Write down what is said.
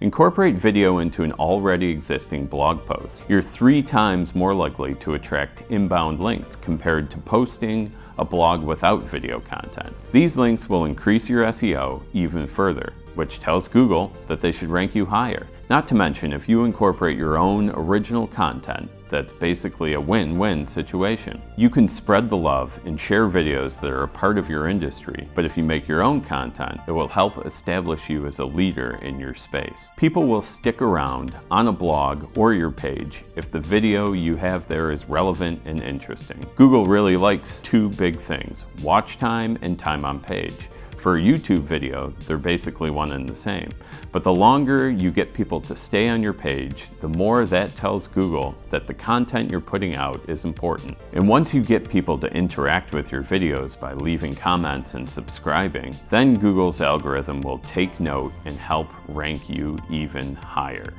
Incorporate video into an already existing blog post. You're 3 times more likely to attract inbound links compared to posting a blog without video content. These links will increase your SEO even further, which tells Google that they should rank you higher. Not to mention, if you incorporate your own original content, that's basically a win-win situation. You can spread the love and share videos that are a part of your industry, but if you make your own content, it will help establish you as a leader in your space. People will stick around on a blog or your page if the video you have there is relevant and interesting. Google really likes 2 big things: watch time and time on page. For a YouTube video, they're basically one and the same. But the longer you get people to stay on your page, the more that tells Google that the content you're putting out is important. And once you get people to interact with your videos by leaving comments and subscribing, then Google's algorithm will take note and help rank you even higher.